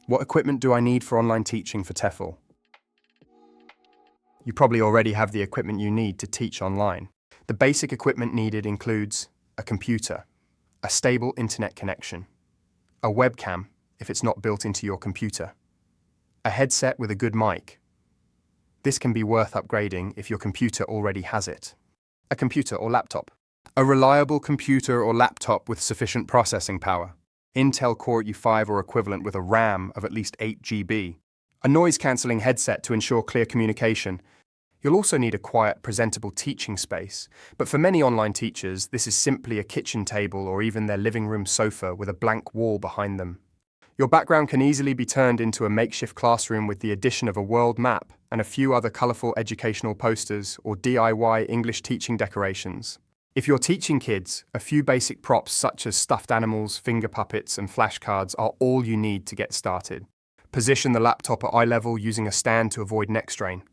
What equipment do I need for online teaching for TEFL? You probably already have the equipment you need to teach online. The basic equipment needed includes a computer, a stable internet connection, a webcam if it's not built into your computer, a headset with a good mic. This can be worth upgrading if your computer already has it. A computer or laptop. A reliable computer or laptop with sufficient processing power. Intel Core i5 or equivalent with a RAM of at least 8 GB. A noise-cancelling headset to ensure clear communication. You'll also need a quiet, presentable teaching space, but for many online teachers, this is simply a kitchen table or even their living room sofa with a blank wall behind them. Your background can easily be turned into a makeshift classroom with the addition of a world map and a few other colourful educational posters or DIY English teaching decorations. If you're teaching kids, a few basic props such as stuffed animals, finger puppets, and flashcards are all you need to get started. Position the laptop at eye level using a stand to avoid neck strain.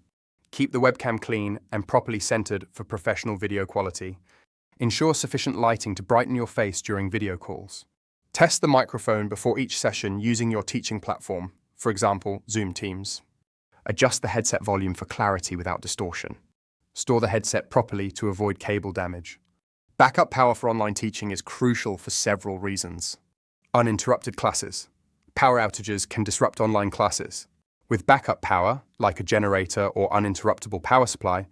Keep the webcam clean and properly centered for professional video quality. Ensure sufficient lighting to brighten your face during video calls. Test the microphone before each session using your teaching platform, for example, Zoom Teams. Adjust the headset volume for clarity without distortion. Store the headset properly to avoid cable damage. Backup power for online teaching is crucial for several reasons. Uninterrupted classes. Power outages can disrupt online classes. With backup power, like a generator or uninterruptible power supply,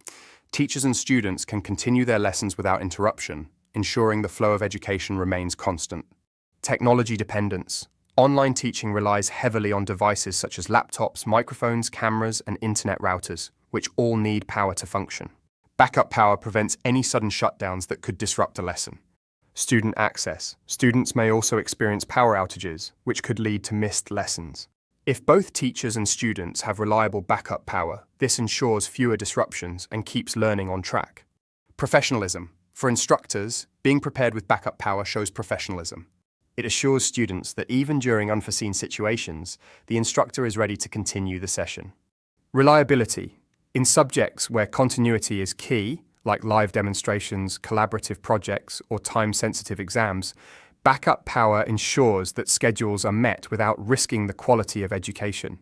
teachers and students can continue their lessons without interruption, ensuring the flow of education remains constant. Technology dependence. Online teaching relies heavily on devices such as laptops, microphones, cameras, and internet routers, which all need power to function. Backup power prevents any sudden shutdowns that could disrupt a lesson. Student access. Students may also experience power outages, which could lead to missed lessons. If both teachers and students have reliable backup power, this ensures fewer disruptions and keeps learning on track. Professionalism. For instructors, being prepared with backup power shows professionalism. It assures students that even during unforeseen situations, the instructor is ready to continue the session. Reliability. In subjects where continuity is key, like live demonstrations, collaborative projects, or time-sensitive exams, backup power ensures that schedules are met without risking the quality of education.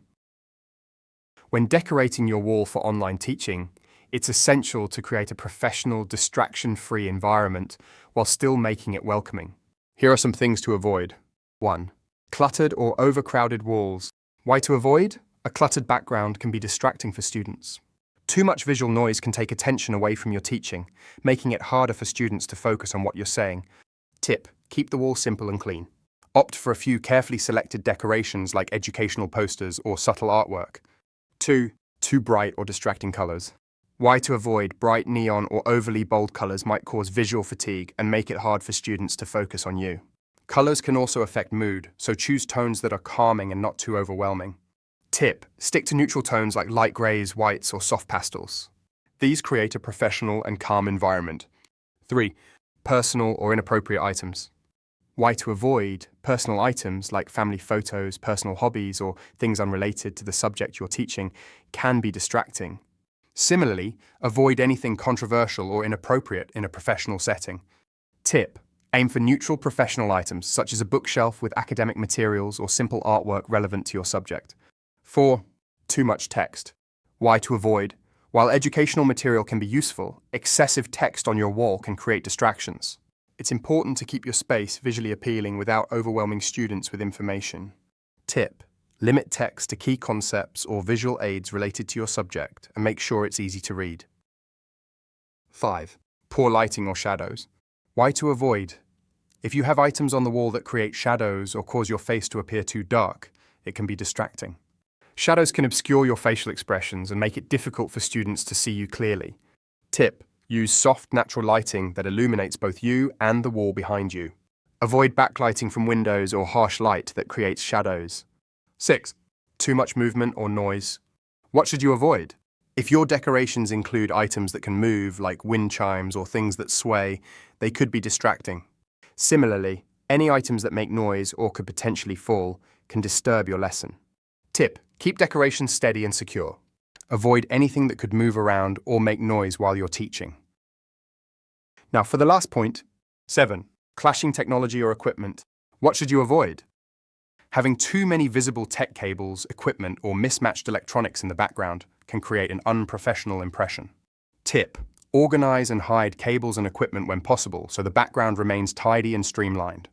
When decorating your wall for online teaching, it's essential to create a professional, distraction-free environment while still making it welcoming. Here are some things to avoid. 1. Cluttered or overcrowded walls. Why to avoid? A cluttered background can be distracting for students. Too much visual noise can take attention away from your teaching, making it harder for students to focus on what you're saying. Tip: keep the wall simple and clean. Opt for a few carefully selected decorations like educational posters or subtle artwork. 2. Too bright or distracting colors. Why to avoid? Bright neon or overly bold colors might cause visual fatigue and make it hard for students to focus on you. Colors can also affect mood, so choose tones that are calming and not too overwhelming. Tip: stick to neutral tones like light grays, whites, or soft pastels. These create a professional and calm environment. 3. Personal or inappropriate items. Why to avoid? Personal items like family photos, personal hobbies, or things unrelated to the subject you're teaching can be distracting. Similarly, avoid anything controversial or inappropriate in a professional setting. Tip: aim for neutral professional items such as a bookshelf with academic materials or simple artwork relevant to your subject. 4. Too much text. Why to avoid? While educational material can be useful, excessive text on your wall can create distractions. It's important to keep your space visually appealing without overwhelming students with information. Tip: limit text to key concepts or visual aids related to your subject and make sure it's easy to read. 5. Poor lighting or shadows. Why to avoid? If you have items on the wall that create shadows or cause your face to appear too dark, it can be distracting. Shadows can obscure your facial expressions and make it difficult for students to see you clearly. Tip: use soft, natural lighting that illuminates both you and the wall behind you. Avoid backlighting from windows or harsh light that creates shadows. 6. Too much movement or noise. What should you avoid? If your decorations include items that can move, like wind chimes or things that sway, they could be distracting. Similarly, any items that make noise or could potentially fall can disturb your lesson. Tip: keep decorations steady and secure. Avoid anything that could move around or make noise while you're teaching. Now for the last point, 7. Clashing technology or equipment. What should you avoid? Having too many visible tech cables, equipment, or mismatched electronics in the background can create an unprofessional impression. Tip: organize and hide cables and equipment when possible so the background remains tidy and streamlined.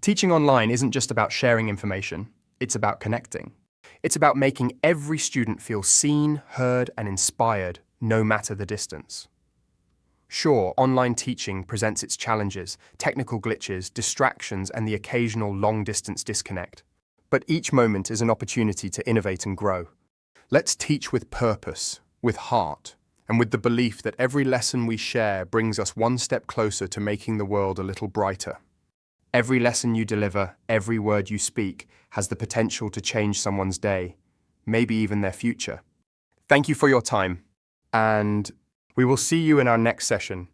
Teaching online isn't just about sharing information, it's about connecting. It's about making every student feel seen, heard, and inspired, no matter the distance. Sure, online teaching presents its challenges, technical glitches, distractions, and the occasional long-distance disconnect. But each moment is an opportunity to innovate and grow. Let's teach with purpose, with heart, and with the belief that every lesson we share brings us one step closer to making the world a little brighter. Every lesson you deliver, every word you speak, has the potential to change someone's day, maybe even their future. Thank you for your time, and we will see you in our next session.